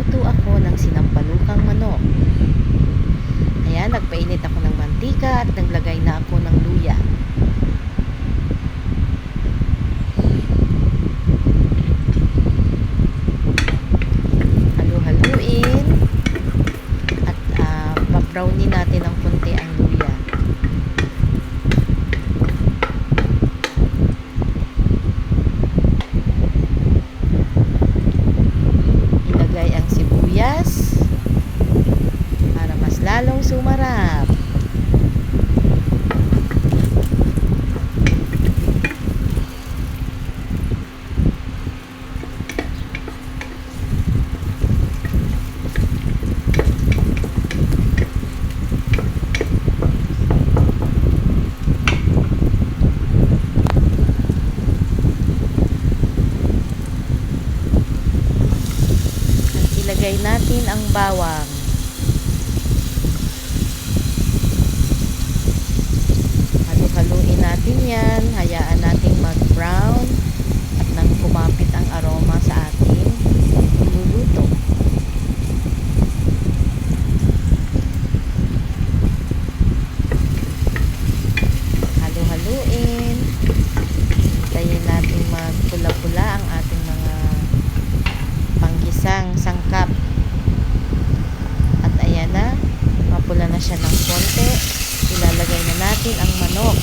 magluluto ako ng sinampalukang manok. Ayan, nagpainit ako ng mantika at naglagay na ako ng luya. Halu-haluin at pa-brownie natin ng konti ang luya. Ilagay ang sibuyas para mas lalong sumarap. Ilagay natin ang bawang. Halu-haluin natin yan. Hayaan nating mag-brown at nang kumapit ang aroma sa ating niluluto. Halu-haluin. Hintayin natin magpula-pula ang ating mga panggisang sangkap. At ayan na, mapula na siya ng konti. Ilalagay na natin ang manok.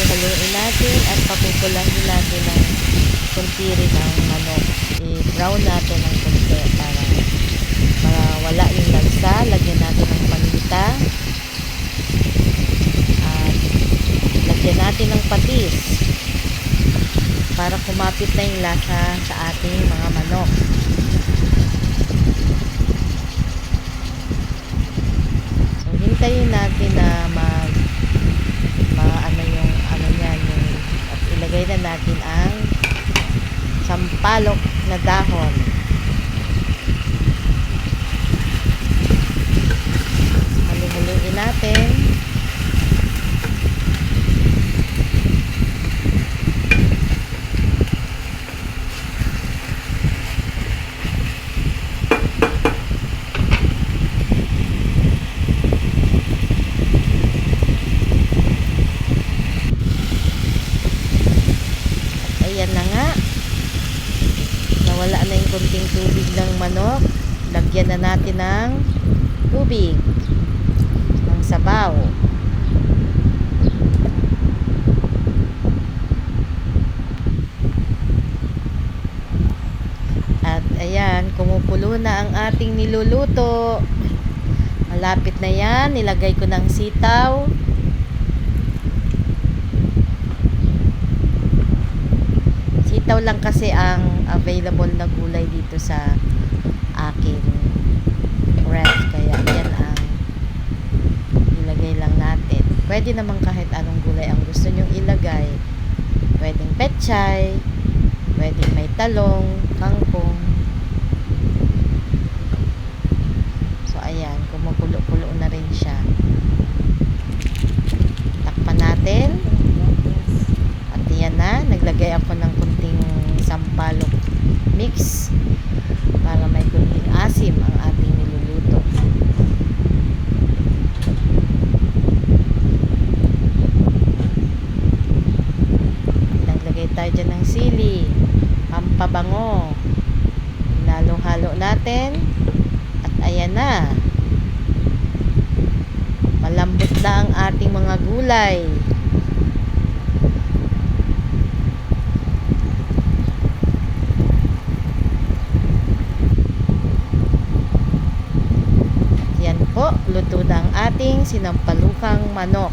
Haluin natin at papupulahin natin ng kunti rin ang manok. I-brown natin ng kunti para wala yung lansa. Lagyan natin ng paminta at lagyan natin ng patis para kumapit na yung lasa sa ating mga manok. So hintayin natin na at ilagay na natin ang sampalok na dahon. Halu-haluin natin. Ayan na nga, nawala na yung kunting tubig ng manok. Lagyan na natin ng tubig, ng sabaw. At ayan, kumukulo na ang ating niluluto. Malapit na yan. Nilagay ko ng sitaw. Sitaw lang kasi ang available na gulay dito sa aking ref, kaya yan ang ilagay lang natin. Pwede naman kahit anong gulay ang gusto nyong ilagay. Pwedeng pechay, pwedeng may talong, kangkong. So ayan, kumukulo-kulo na rin siya. Takpan natin. At yan na, naglagay ako ng kunting sampalok mix para may kunting asim ang ating niluluto. Naglagay tayo dyan ng sili, pampabango. Hinalo-halo natin. At ayan na, malambot na ang ating mga gulay. Luto na ang ating sinampalukang manok.